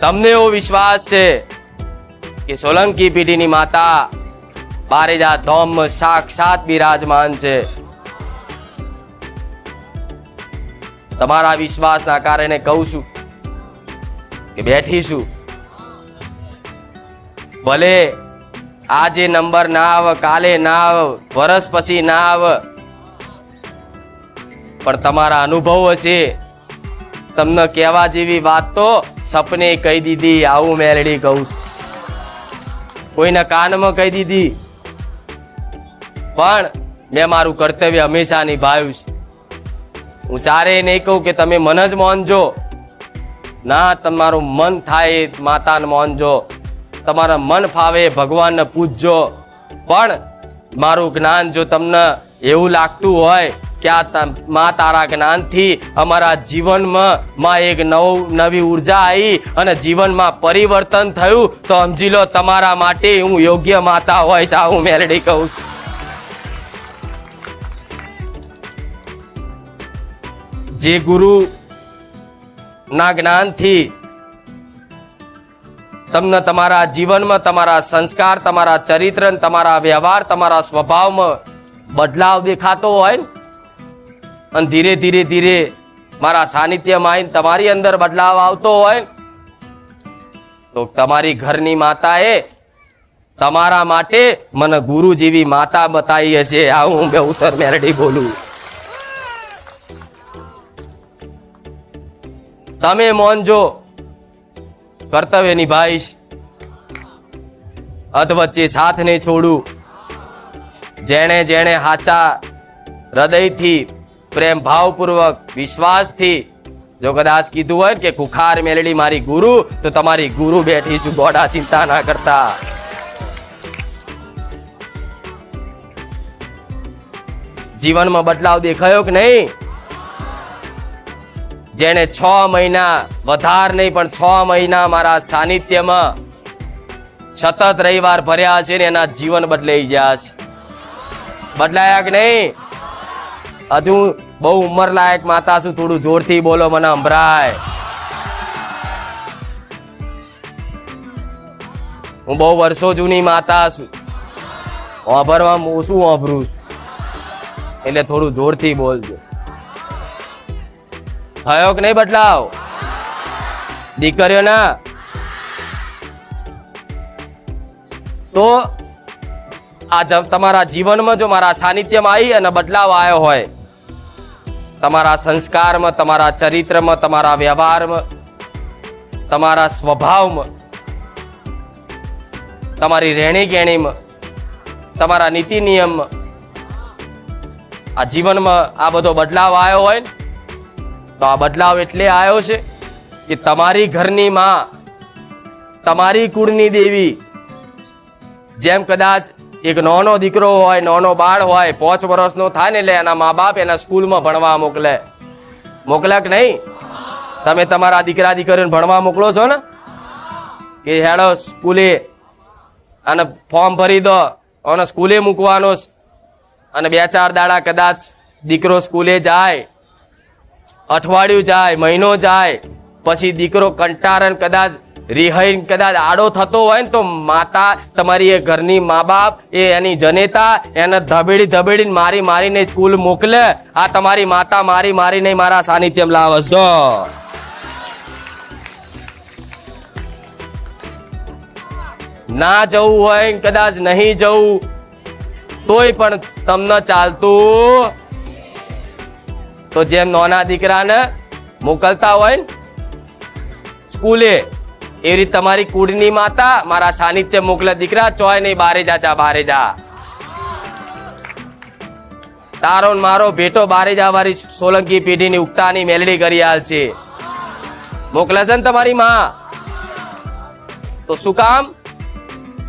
તમને એવો વિશ્વાસ છે કે સોલંકી પેઢીની માતા બારેજા ધામમાં સાક્ષાત બિરાજમાન છે. તમારા વિશ્વાસના કારણે કહું છું કે બેઠીશું. ભલે આજે નંબર ના આવે, કાલે ના આવે, વર્ષ પછી ના આવે, પણ તમારા અનુભવ હશે. તમને કહેવા જેવી વાત તો સપને કહી દીધી, આવું મેલડી કહું છું. કોઈના કાનમાં કહી દીધી, પણ મેં મારું કર્તવ્ય હંમેશા નિભાવ્યું છે. હું ચારેય નહીં કહું કે તમે મન જ માનજો, ના, તમારું મન થાય માતાને માનજો, તમારા મન ફાવે ભગવાનને પૂજજો. પણ મારું જ્ઞાન જો તમને એવું લાગતું હોય કે આ મા તારા જ્ઞાનથી અમારા જીવનમાં એક નવી ઉર્જા આવી અને જીવનમાં પરિવર્તન થયું, તો સમજી લો તમારા માટે હું યોગ્ય માતા હોય છે. હું મેલડી કહું છું. જે ગુરુ ના જ્ઞાનથી તમને તમારા જીવનમાં તમારા સંસ્કાર, તમારા ચરિત્ર, તમારા વ્યવહાર, તમારા સ્વભાવમાં બદલાવ દેખાતો હોય અને ધીરે ધીરે ધીરે મારા સાનિધ્યમાં આવીને તમારી અંદર બદલાવ આવતો હોય, તો તમારી ઘરની માતાએ તમારા માટે મને ગુરુ જેવી માતા બતાવી હશે. આ હું બેઉતર મેરડી બોલું. તમે મોનજો, કર્તવ્ય નિભાઈશ, અધ વચ્ચે સાથ નહીં છોડું. જેણે જેણે હાચા હૃદયથી, પ્રેમ ભાવપૂર્વક, વિશ્વાસથી જો કદાચ કીધું હોય કે ખુખાર મેલડી મારી ગુરુ, તો તમારી ગુરુ બેઠીશું. ગોડા ચિંતા ના કરતા. જીવનમાં બદલાવ દેખાયો કે નહીં? જેને 6 મહિના, વધારે નહીં પણ 6 મહિના મારા સાનિધ્યમાં સતત રવિવાર ભર્યા છે ને એના જીવન બદલાઈ ગયા છે. બદલાયા કે નહીં? હજુ બહુ ઉંમર લાયક માતા છું, થોડું જોરથી બોલો, મને સંભળાય. હું બહુ વર્ષો જૂની માતા છું, વાપરવામાં ઓછું વાપરું છું, એટલે થોડું જોરથી બોલજો. થયો કે નહીં બદલાવ? દીકરીઓ ના તો આ તમારા જીવનમાં જો મારા સાનિધ્યમાં આવી અને બદલાવ આવ્યો હોય, તમારા સંસ્કારમાં, તમારા ચરિત્રમાં, તમારા વ્યવહારમાં, તમારા સ્વભાવમાં, તમારી રહેણી કહેણીમાં, તમારા નીતિ નિયમમાં, આ જીવનમાં આ બધો બદલાવ આવ્યો હોય, તો આ બદલાવ એટલે આવ્યો છે કે તમારી ઘરની માં, તમારી કુળની દેવી, જેમ કદાચ એક નાનો દીકરો હોય, નાનો બાળ હોય, 5 વર્ષનો થાય ને એટલે એના મા બાપ એના સ્કૂલમાં ભણવા મોકલે કે નહીં? તમે તમારા દીકરા દીકરીઓને ભણવા મોકલો છો ને કે હેડો સ્કૂલે, અને ફોર્મ ભરી દો અને સ્કૂલે મૂકવાનો. અને 2-4 દાડા કદાચ દીકરો સ્કૂલે જાય, અઠવાડિયું જાય, મહિનો જાય, પછી દીકરો કંટાળન કદાચ રિહાઈ કદાચ આડો થતો હોય ને, તો માતા તમારી એ ઘરની મા બાપ, એ એની જનેતા એને ધબેડીને મારીને સ્કૂલ મોકલે. આ તમારી માતા મારીને મારા સાનિધ્યમાં લાવે છો. ના જવું હોય કદાચ નહીં જવું તોય પણ તમને ચાલતું, તો જેમ નાના દીકરાને મોકલતા હોય ને સ્કૂલે, એવી રીતે તમારી કુળની માતા મારા સાનિધ્ય મોકલે. દીકરા ચોય નહીં, બારે જા, બારે જા. તારો મારો ભેટો બારે જા વાળી સોલંકી પેઢીની ઉગતાની મેલડી કરી હાલ છે. મોકલે છે ને તમારી માં, તો શું કામ?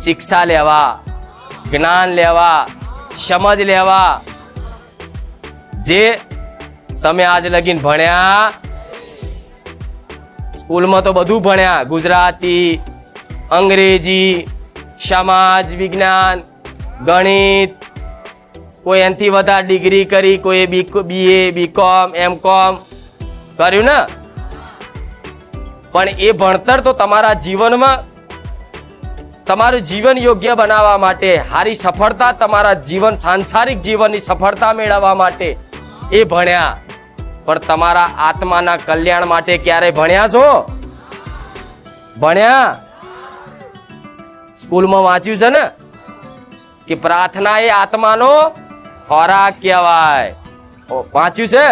શિક્ષા લેવા, જ્ઞાન લેવા, સમજ લેવા. જે તમે આજ લગીન ભણ્યા, સ્કૂલમાં તો બધું ભણ્યા, ગુજરાતી, અંગ્રેજી, સમાજ વિજ્ઞાન, ગણિત, કોઈ એનાથી વધારે ડિગ્રી કરી, કોઈ BA, BCom, MCom કર્યું ને. પણ એ ભણતર તો તમારા જીવનમાં તમારું જીવન યોગ્ય બનાવવા માટે, સારી સફળતા, તમારા જીવન સાંસારિક જીવનની સફળતા મેળવવા માટે એ ભણ્યા. પણ તમારા આત્માના કલ્યાણ માટે ક્યારે ભણ્યા છો? ભણ્યા? સ્કૂલમાં વાંચ્યું છે ને કે પ્રાર્થના એ આત્માનો ખોરાક કહેવાય. વાંચ્યું છે?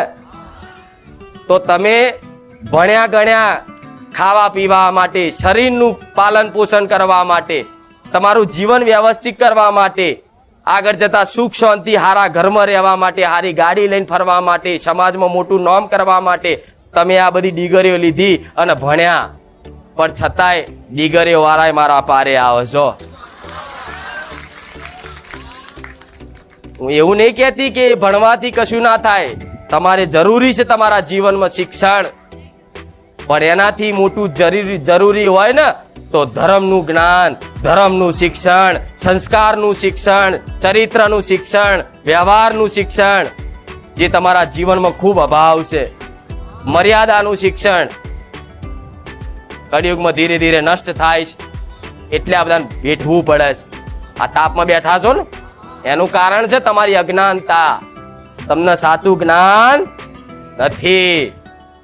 તો તમે ભણ્યા ગણ્યા ખાવા પીવા માટે, શરીરનું પાલન પોષણ કરવા માટે, તમારું જીવન વ્યવસ્થિત કરવા માટે, આગળ જતા સુખ શાંતિ હારા ઘરમાં રહેવા માટે, હારી ગાડી લઈને ફરવા માટે, સમાજમાં મોટું નામ કરવા માટે તમે આ બધી ડિગ્રીઓ લીધી અને ભણ્યા. પણ છતાંય ડિગ્રીઓ વાળા મારા પારે આવે છો. હું એવું નહીં કહેતી કે ભણવાથી કશું ના થાય. તમારે જરૂરી છે તમારા જીવનમાં શિક્ષણ, પણ એનાથી મોટું જરૂરી હોય ને તો ધર્મનું જ્ઞાન, ધર્મનું શિક્ષણ, સંસ્કારનું શિક્ષણ, ચરિત્રનું શિક્ષણ, વ્યવહારનું શિક્ષણ, જે તમારા જીવનમાં ખૂબ અભાવ છે. મર્યાદાનું શિક્ષણ કળિયુગમાં ધીરે ધીરે નષ્ટ થાય છે, એટલે આ બધાને બેઠવું પડે છે. આ તાપમાં બેઠા છો ને એનું કારણ છે તમારી અજ્ઞાનતા. તમને સાચું જ્ઞાન નથી.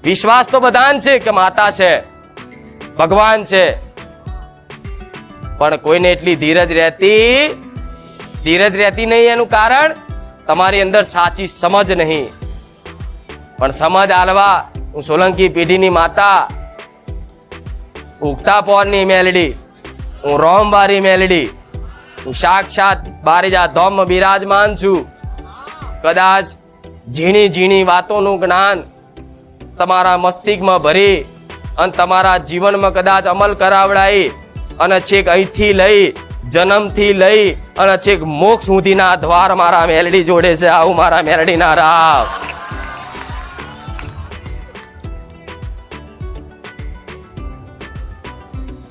વિશ્વાસ તો બધાને છે કે માતા છે, ભગવાન છે, પણ કોઈને એટલી ધીરજ રહેતી નહીં. એનું કારણ તમારી અંદર સાચી સમજ નહીં. પણ સમજ આલવા હું સોલંકી પેઢીની માતા, ઉગતા પોરની મેલડી, હું રોમવારી મેલડી, હું સાક્ષાત બારીજા ધોમમાં બિરાજમાન છું. કદાચ ઝીણી ઝીણી વાતોનું જ્ઞાન તમારા મસ્તિષ્કમાં ભરી અને તમારા જીવનમાં કદાચ અમલ કરાવડાવી અને છેક અહીંથી લઈ, જન્મથી લઈ અને છેક મોક્ષ સુધીના દ્વાર મારા મેલડી જોડે છે. આવું મારા મેલડીના રાવ.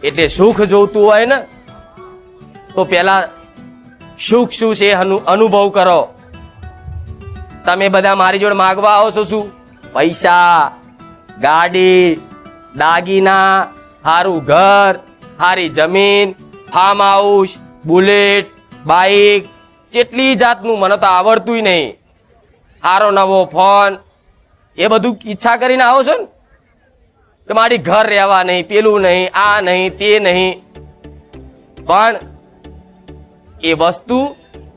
એટલે સુખ જોતું હોય ને તો પેલા સુખ શું છે અનુભવ કરો. તમે બધા મારી જોડે માગવા આવો છો શું? પૈસા, ગાડી, દાગીના, સારું ઘર, સારી જમીન, ફાર્મ હાઉસ, બુલેટ, બાઇક, કેટલી જાતનું મને તો આવડતું નહીં, સારો નવો ફોન, એ બધું ઈચ્છા કરીને આવો છો ને કે મારી ઘર રહેવા નહીં, પેલું નહીં, આ નહીં, તે નહીં. પણ એ વસ્તુ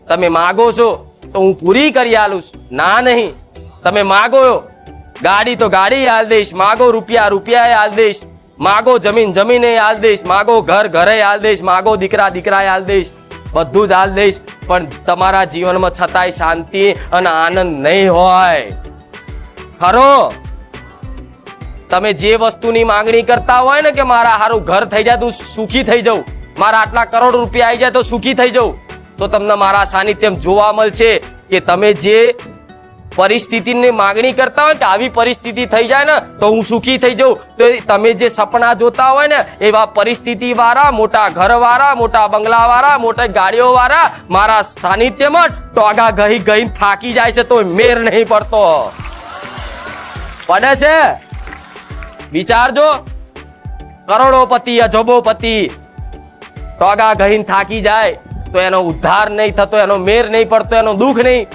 તમે માગો છો તો હું પૂરી કરી આલું છું. ના નહીં, તમે માગો ગાડી તો ગાડી આલ દઈશ, માગો રૂપિયા રૂપિયા આલ દઈશ, માગો જમીન જમીને આલ દઈશ, માગો ઘર ઘરે આલ દઈશ, માગો દીકરા દીકરા આલ દઈશ, બધું જ આલ દઈશ. પણ તમારા જીવનમાં છતાંય શાંતિ અને આનંદ નહીં હોય. ખરો તમે જે વસ્તુની માંગણી કરતા હોય ને કે મારા હારું ઘર થઈ જાય તો સુખી થઈ જાઉં, મારા આટલા કરોડ રૂપિયા આવી જાય તો સુખી થઈ જાઉં, તો તમને મારા સાનિધ્યમાં જોવા મળશે કે તમે જે પરિસ્થિતિની માંગણી કરતા હોય કે આવી પરિસ્થિતિ થઈ જાય ને તો હું સુખી થઈ જાઉં, તો તમે જે સપના જોતા હોય ને એવા પરિસ્થિતિ વાળા, મોટા ઘર વાળા, મોટા બંગલા વાળા, મોટા ગાડીઓ વાળા મારા સાનિધ્યમાં ટોગા ગઈ ગઈ થાકી જાય છે તો મેર નહીં પડતો. પડે છે? વિચારજો. કરોડોપતિ, અજબોપતિ ટોગા ગહીને થાકી જાય તો એનો ઉદ્ધાર નહીં થતો, એનો મેર નહીં પડતો, એનો દુઃખ નહીં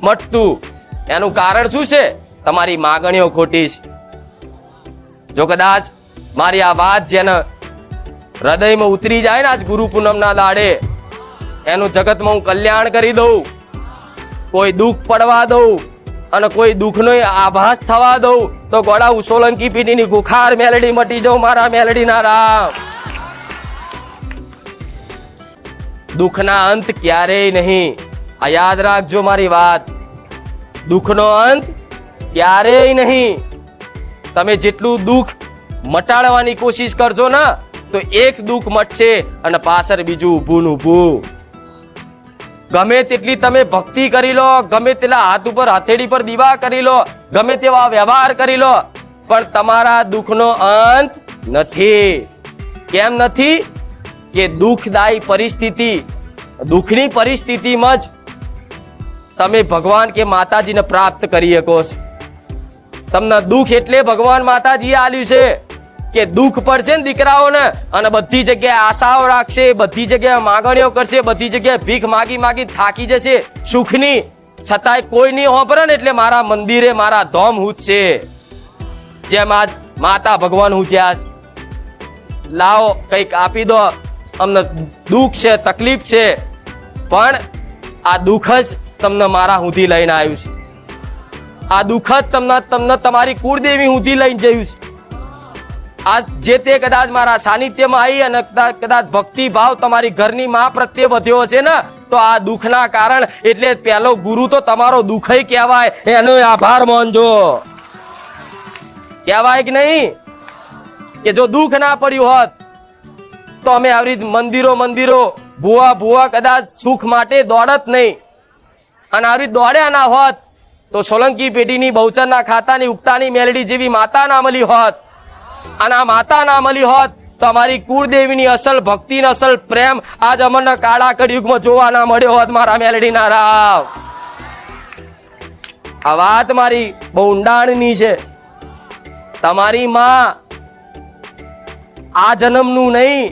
મટતું. એનું કારણ શું છે? તમારી માગણીઓ ખોટી છે. જો કદાચ મારી આ વાત જેને હૃદયમાં ઉતરી જાય ને આજ ગુરુ પૂનમના દાડે, એનું જગતમાં હું કલ્યાણ કરી દઉં, કોઈ દુઃખ પડવા દઉં અને કોઈ દુઃખનો આભાસ થવા દઉં તો ગોળા હું સોલંકી પેઢીની ગુખાર મેલડી મટી જાઉં. મારા મેલડીના રામ. દુઃખના અંત ક્યારેય નહીં. આ યાદ રાખજો મારી વાત. દુઃખનો અંત ક્યારેય નહીં. તમે જેટલું દુઃખ મટાડવાની કોશિશ કરજો ને તો એક દુઃખ મટશે અને પાછળ બીજું ઊભું ઊભું. ગમે તેટલી તમે ભક્તિ કરી લો, ગમે તેટલા હાથ ઉપર હથેળી પર દીવા કરી લો, ગમે તેવા વ્યવહાર કરી લો, પણ તમારા દુઃખનો અંત નથી. કેમ નથી? કે દુઃખદાયી પરિસ્થિતિ, દુઃખની પરિસ્થિતિમાં જ તમે ભગવાન કે માતાજીને પ્રાપ્ત કરી શકો છો. તમને દુઃખ એટલે ભગવાન માતાજીએ આલ્યું છે કે દુઃખ પડશે ને દીકરાઓને અને બધી જગ્યાએ આશાઓ રાખશે, બધી જગ્યાએ માંગણીઓ કરશે, બધી જગ્યાએ ભીખ માગી માગી થાકી જશે સુખની, છતાંય કોઈ નહીં હોંભરે ને એટલે મારા મંદિરે મારા ધોમ હૂજશે, જેમ આજ માતા ભગવાન હૂજ્યા. લાવો કંઈક આપી દો, અમને દુઃખ છે, તકલીફ છે, પણ આ દુઃખ જ તમને મારા સુધી લઈને આવ્યું છે. આ દુઃખ જ તમને તમારી કુળદેવી સુધી લઈને જયું છે. આ જે તે કદાચ મારા સાનિધ્યમાં આવી અને કદાચ ભક્તિ ભાવ તમારી ઘરની માં પ્રત્યે વધ્યો હશે ને, તો આ દુઃખના કારણ એટલે પહેલો ગુરુ તો તમારો દુઃખ કહેવાય. એનો આભાર માનજો. કહેવાય કે નહીં કે જો દુઃખ ના પડ્યું હોત તો અમે આવી મંદિરો ભૂવા કદાચ સુખ માટે દોડત નહીં, અને આવી દોડ્યા ના હોત તો સોલંકી પેઢીની બહુચરના ખાતાની ઉગતાની મેલડી જેવી માતા ના મળી હોત, અને આ માતા ના મળી હોત તો અમારી કુળદેવીની અસલ ભક્તિ અસલ પ્રેમ આજ અમરના કાળા કળિયુગમાં જોવા ના મળ્યો હોત. મારા મેલડીના રાવ, આ વાત મારી બહુ ઊંડાણની છે. તમારી માં આ જન્મનું નહીં,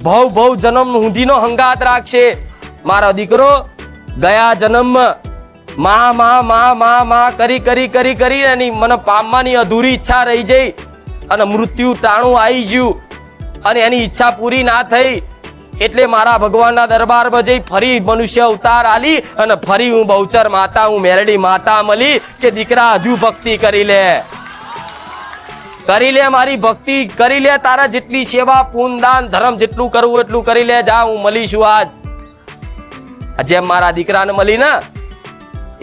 ભવ જન્મ હુંધીનો હંગાત રાખશે. મારો દીકરો ગયા જન્મમાં માં કરી એની મને પામવાની અધૂરી ઈચ્છા રહી જઈ અને મૃત્યુ ટાણું આવી ગયું અને એની ઈચ્છા પૂરી ના થઈ, એટલે મારા ભગવાનના દરબારમાં જઈ ફરી મનુષ્ય અવતાર આલી અને ફરી હું બહુચર માતા, હું મેરડી માતા મળી કે દીકરા હજુ ભક્તિ કરી લે મારી ભક્તિ કરી લે, તારા જેટલી સેવા પૂન દાન ધર્મ જેટલું કરવું એટલું કરી લે. જા, હું મળીશું આજ. જેમ મારા દીકરાને મળી ને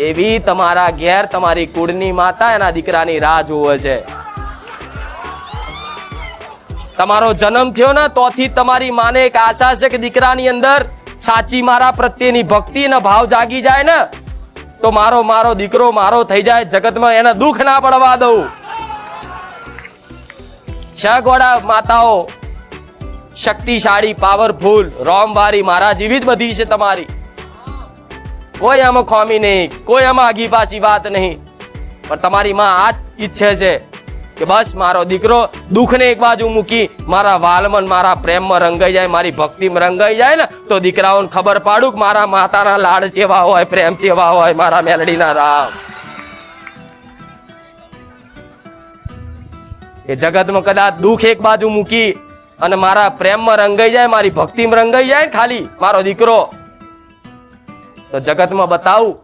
એવી તમારા ઘેર તમારી કુળની માતા એના દીકરાની રાહ જોવે છે. તમારો જન્મ થયો ને તોથી તમારી માને એક આશા છે કે દીકરાની અંદર સાચી મારા પ્રત્યેની ભક્તિ ને ભાવ જાગી જાય ને તો મારો દીકરો મારો થઈ જાય, જગતમાં એને દુઃખ ના પડવા દઉં. શગવાડા માતાઓ શક્તિશાળી, પાવરફુલ, રોમવારી મારા જેવી જ બધી છે તમારી. કોઈ આમાં ખોમી નહીં, કોઈ આમાં આગી પાછી વાત નહીં, પણ તમારી માં આ જ ઈચ્છે છે કે બસ મારો દીકરો દુઃખને એક બાજુ મૂકી મારા વાલમાં મારા પ્રેમમાં રંગાઈ જાય, મારી ભક્તિમાં રંગાઈ જાય ને તો દીકરાઓને ખબર પાડું કે મારા માતાના લાડ ચેવા હોય, પ્રેમ ચેવા હોય, મારા મેલડીના રામ. એ જગતમાં કદાચ દુઃખ એક બાજુ મૂકી અને મારા પ્રેમમાં રંગાઈ જાય, મારી ભક્તિમાં રંગાઈ જાય ને ખાલી મારો દીકરો, તો જગતમાં બતાવું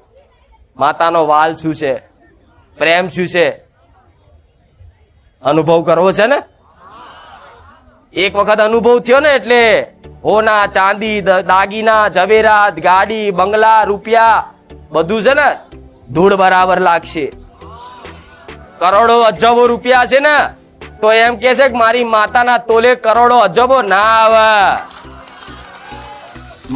માતાનો વાલ શું છે, પ્રેમ શું છે. અનુભવ કરવો છે ને? એક વખત અનુભવ થયો ને એટલે હોના, ચાંદી, દાગીના, ઝવેરાત, ગાડી, બંગલા, રૂપિયા બધું છે ને ધૂળ બરાબર લાગશે. કરોડો અજબો રૂપિયા છે ને તો એમ કે છે કે મારી માતાના તોલે કરોડો અજબો ના આવે.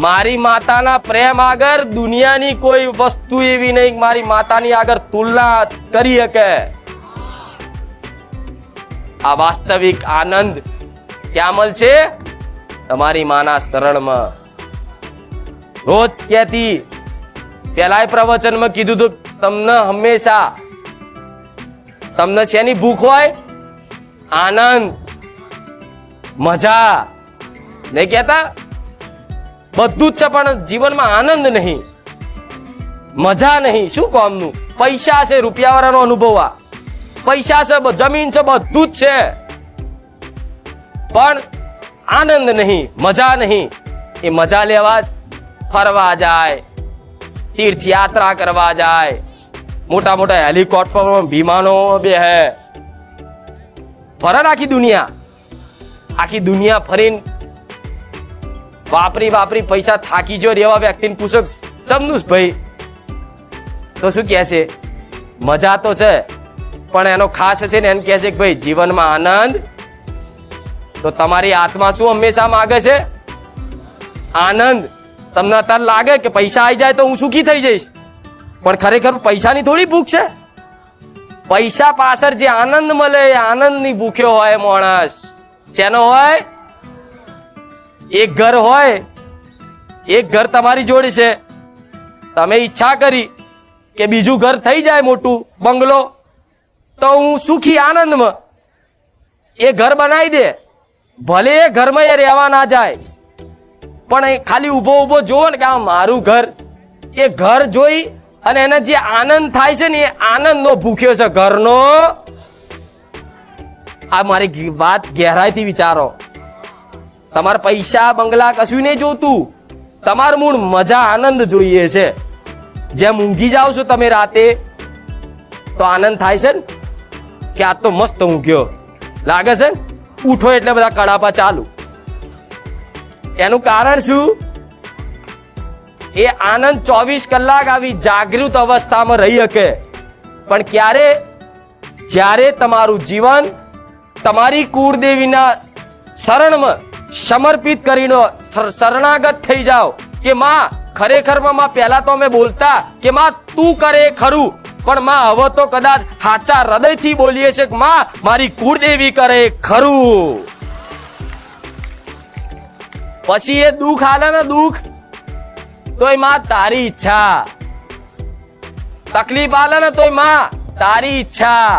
મારી માતાના પ્રેમ આગળ દુનિયાની કોઈ વસ્તુ એવી નહીં મારી માતાની આગળ તુલના કરી શકે. આ વાસ્તવિક આનંદ ક્યાં મળશે? તમારી માના શરણમાં. રોજ કહેતી, પેલા પ્રવચનમાં કીધું હતું તમને હંમેશા તમને શેની ભૂખ હોય? આનંદ, મજા. નહીં કહેતા? બધું જ છે પણ જીવનમાં આનંદ નહીં, મજા નહીં. શું કામનું? પૈસા છે, રૂપિયા વાળાનો અનુભવ, આ પૈસા છે, જમીન છે, બધું જ છે, પણ આનંદ નહીં, મજા નહીં. એ મજા લેવા ફરવા જાય, તીર્થયાત્રા કરવા જાય, મોટા મોટા હેલિકોપ્ટર વિમાનો બે હે ફરે આખી દુનિયા ફરીને વાપરી પૈસા થાકી જો એવા વ્યક્તિને પૂછો ચમનું ભાઈ તો શું કહે છે? મજા તો છે પણ એનો ખાસ છે ને એને કહે છે કે ભાઈ જીવનમાં આનંદ. તો તમારી આત્મા શું હંમેશા માગે છે? આનંદ. તમને અત્યારે લાગે કે પૈસા આવી જાય તો હું સુખી થઈ જઈશ, પણ ખરેખર પૈસાની થોડી ભૂખ છે. પૈસા પાછળ જે આનંદ મળે એ આનંદની ભૂખ્યો હોય માણસ. શેનો હોય? એક ઘર હોય, એક ઘર તમારી જોડે છે, તમે ઈચ્છા કરી કે બીજું ઘર થઈ જાય મોટું બંગલો તો હું સુખી આનંદમાં. એ ઘર બનાવી દે, ભલે એ ઘરમાં એ રહેવા ના જાય, પણ એ ખાલી ઊભો ઊભો જોવો ને કે આ મારું ઘર, એ ઘર જોઈ અને એને જે આનંદ થાય છે ને એ આનંદનો ભૂખ્યો છે ઘરનો. આ મારી વાત ગહેરાઈથી વિચારો. તમારે પૈસા બંગલા કશું નહીં જોતું, તમારું મૂળ મજા આનંદ જોઈએ છે. જેમ ઊંઘી જાઓ છો તમે રાતે તો આનંદ થાય છે ને કે આ તો મસ્ત ઊંઘ્યો લાગે છે ને, ઉઠો એટલે બધા કડાપા ચાલુ. એનું કારણ શું? એ આનંદ 24 કલાક આવી જાગૃત અવસ્થામાં રહી શકે, પણ ક્યારે? જ્યારે તમારું જીવન તમારી કુળદેવીના શરણમાં સમર્પિત કરીને શરણાગત થઈ જાઓ કે માં ખરેખરમાં માં પહેલા તો અમે બોલતા કે માં તું કરે ખરું, પણ માં હવે તો કદાચ સાચા હૃદયથી બોલીએ છે કે માં મારી કુળદેવી કરે ખરું. પછી એ દુઃખ આલે ને દુઃખ તોય માં તારી ઈચ્છા, તકલીફ આલે ને તોય માં તારી ઈચ્છા.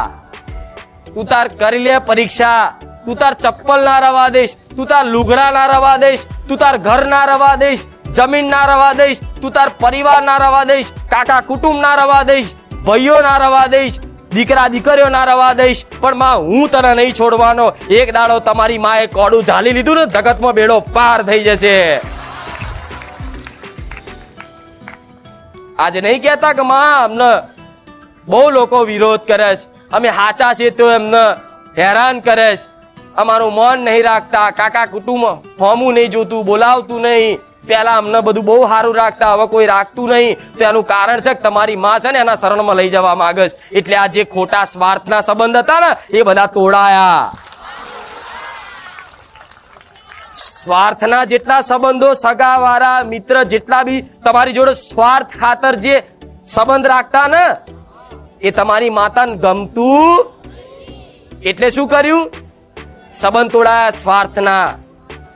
તું તાર કરી લે પરીક્ષા, તું તાર ચપ્પલ ના રવા દઈશ, તું તાર લુગડા ના રવા દઈશ, તું તાર ઘર ના રવા દઈશ, જમીન ના રવા દઈશ, તું તાર પરિવાર ના રવા દઈશ, કાકા કુટુંબ ના રવા દઈશ, ભાઈઓ ના રવા દઈશ, દીકરા દીકરીઓ ના રવા દઈશ, પણ માં હું તને નહીં છોડવાનો. એક દાડો તમારી માએ કોડું ઝાલી લીધું ને જગતમાં બેડો પાર થઈ જશે. આજે નહીં કહેતા કે માં અમને બહુ લોકો વિરોધ કરે છે, અમે સાચા છીએ તો એમને હેરાન કરે છે, અમારું મન નહીં રાખતા, કાકા કુટુંબ હોમું નહીં જોતું, બોલાવતું નહીં, પહેલા અમને બધું બહુ સારું રાખતા હવે કોઈ રાખતું નહીં. તો એનું કારણ છે કે તમારી માં છે ને એના શરણમાં લઈ જવા માંગે છે, એટલે આ જે ખોટા સ્વાર્થના સંબંધ હતા ને એ બધા તોડાયા. સ્વાર્થના જેટલા સંબંધો, સગા વાળા મિત્ર જેટલા બી તમારી જોડે સ્વાર્થ ખાતર જે સંબંધ રાખતા ને એ તમારી માતાને ગમતું, એટલે શું કર્યું? સંબંધ તોડાયા સ્વાર્થના.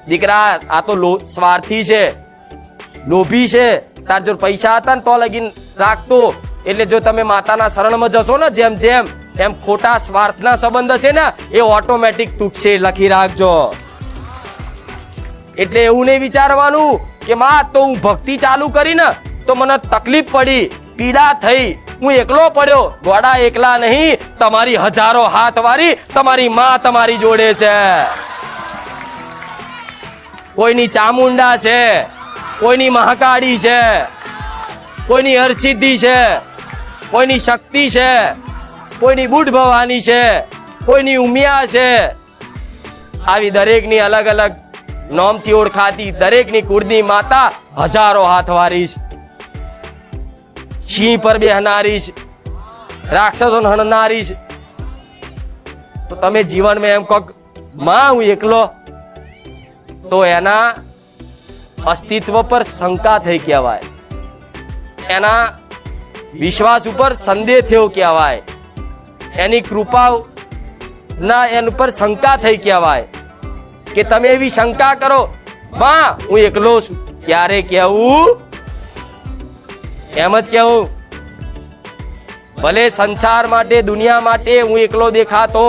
દીકરા આ તો સ્વાર્થી છે, લોભી છે, તાર જો પૈસા હતા ને તો લગીન રાખતો, એટલે જો તમે માતાના શરણમાં જશો ને જેમ જેમ એમ ખોટા સ્વાર્થના સંબંધ છે ને એ ઓટોમેટિક તૂટશે, લખી રાખજો. એટલે એવું નહીં વિચારવાનું કે માં તો હું ભક્તિ ચાલુ કરી ને તો મને તકલીફ પડી, પીડા થઈ, હું એકલો પડ્યો. ગોડા એકલા નહીં, તમારી હજારો હાથ વાળી તમારી માં તમારી જોડે છે. કોઈની ચામુંડા છે, કોઈની મહાકાળી છે, કોઈની હરસિદ્ધિ છે, કોઈની શક્તિ છે, કોઈની બુઢ ભવાની છે, કોઈની ઉમિયા છે. આવી દરેકની અલગ અલગ નામથી ઓળખાતી દરેકની કુળની માતા હજારો હાથ વાળી છે. સિંહ પર બેહનારી છે, રાક્ષસો હણનારી છે. તો તમે જીવનમાં એમ કહો માં હું એકલો, તો એના અસ્તિત્વ પર શંકા થઈ કહેવાય, એના વિશ્વાસ ઉપર સંદેહ થયો કહેવાય, એની કૃપા ના એન ઉપર શંકા થઈ કહેવાય. કે તમે એવી શંકા કરો માં હું એકલો છું, ક્યારે કહેવું? એમ જ કહેવું. ભલે સંસાર માટે દુનિયા માટે હું એકલો દેખાતો,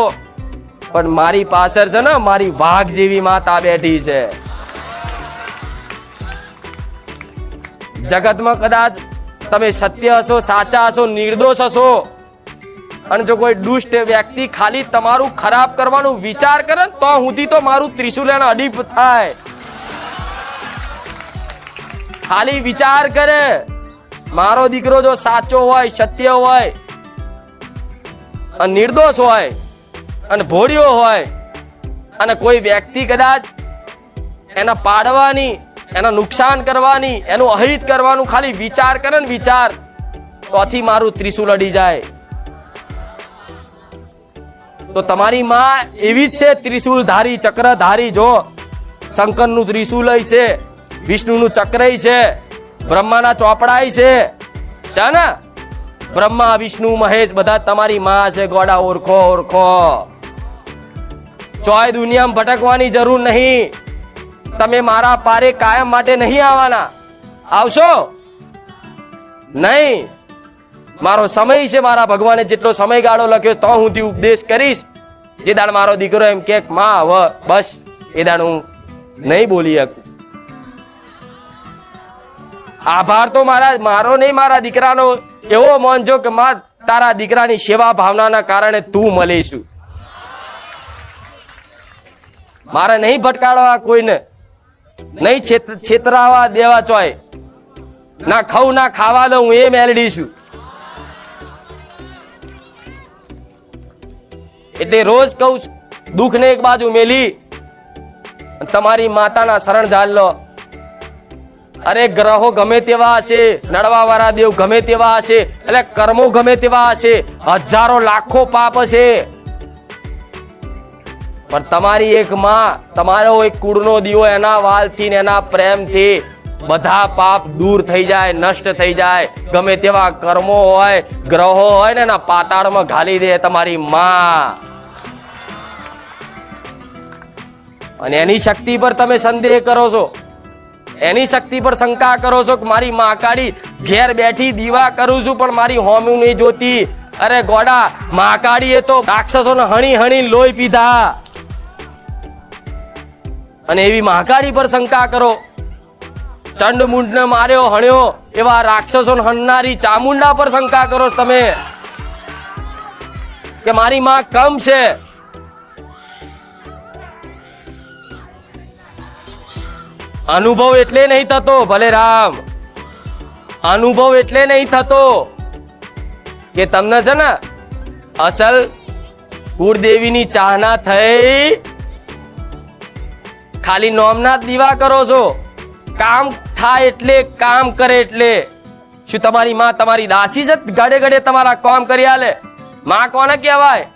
પણ મારી પાછળ છે ને મારી વાઘ જેવી માતા બેઠી છે. જગતમાં કદાચ તમે સત્ય હશો, સાચા હશો, નિર્દોષ હશો, અને જો કોઈ દુષ્ટ વ્યક્તિ ખાલી તમારું ખરાબ કરવાનું વિચાર કરે તો સુધી તો મારું ત્રિશુલ એને અડીપ થાય. ખાલી વિચાર કરે, મારો દીકરો જો સાચો હોય, સત્ય હોય, અને નિર્દોષ હોય, અને ભોળિયો હોય, અને કોઈ વ્યક્તિ કદાચ એના પાડવાની, એના નુકસાન કરવાની, એનું અહિત કરવાનું ખાલી વિચાર કરે ને વિચાર, તોથી મારું ત્રિશુલ અડી જાય. તો તમારી માં એવી જ છે, ત્રિશુલ ધારી, ચક્ર ધારી. જો શંકરનું ત્રિશુલ છે, વિષ્ણુનું ચક્ર છે, બ્રહ્માના ચોપડાય છે ને, બ્રહ્મા વિષ્ણુ મહેશ બધા તમારી માં છે. ગોડા ઓળખો ઓળખો. ચોય દુનિયામાં ભટકવાની જરૂર નહીં. તમે મારા પારે કાયમ માટે નહીં આવવાના. આવશો નહીં. મારો સમય છે, મારા ભગવાને જેટલો સમયગાળો લખ્યો તો હું ઉપદેશ કરીશ, જે દાડ મારો દીકરો એમ કે માં હવે બસ એ દાડ હું નહીં બોલી શકું. આભાર તો મારો નહીં, મારા દીકરાનો એવો માનજો કે માં તારા દીકરાની સેવા ભાવનાના કારણે તું મળીશું. મારે નહીં ભટકાડવા કોઈને, નહીં છેતરાવા દેવા ચોય, ના ખાઉં ના ખાવા દઉં, એ મેલડી છું. એટલે રોજ કહું દુઃખ ને એક બાજુ મેલી તમારી માતાના શરણ ઝાલ લો. અરે ગ્રહો ગમે તેવા હશે, નડવા વાળા દેવ ગમે તેવા હશે, એટલે કર્મો ગમે તેવા હશે, હજારો લાખો પાપ હશે, પણ તમારી એક માં, તમારો એક કુળનો દીવો, એના વાલથી ને એના પ્રેમથી બધા પાપ દૂર થઈ જાય, નષ્ટ થઈ જાય. ગમે તેવા કર્મો હોય, ગ્રહો હોય ને એના પાતાળમાં ઘાલી દે તમારી માં. અને એની શક્તિ પર તમે સંદેહ કરો છો, એની શક્તિ પર શંકા કરો છો કે મારી મહાકાળી ઘેર બેઠી દીવા કરું છું પણ મારી હોમી નહીં જોતી. અરે ગોડા, મહાકાળીએ તો રાક્ષસોને હણી હણી લોહી પીધા, અને એવી મહાકાળી પર શંકા કરો. ચંડમુંડને માર્યો હણ્યો એવા રાક્ષસોને હણનારી ચામુંડા પર શંકા કરો તમે કે મારી માં કમ છે. અનુભવ એટલે નહીં થતો, ભલે રામ, અનુભવ એટલે નહીં થતો કે તમને છે ને અસલ કુળદેવીની ચાહના થઈ, ખાલી નોમના દીવા કરો છો. કામ થાય એટલે, કામ કરે એટલે. શું તમારી માં તમારી દાસી જ ઘડે ઘડે તમારા કામ કરી આલે? માં કોને કહેવાય?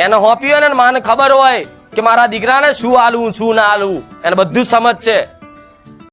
એને હોપ્યું ને માને ખબર હોય કે મારા દીકરાને શું આલવું શું ના આલવું, એને બધું સમજ છે.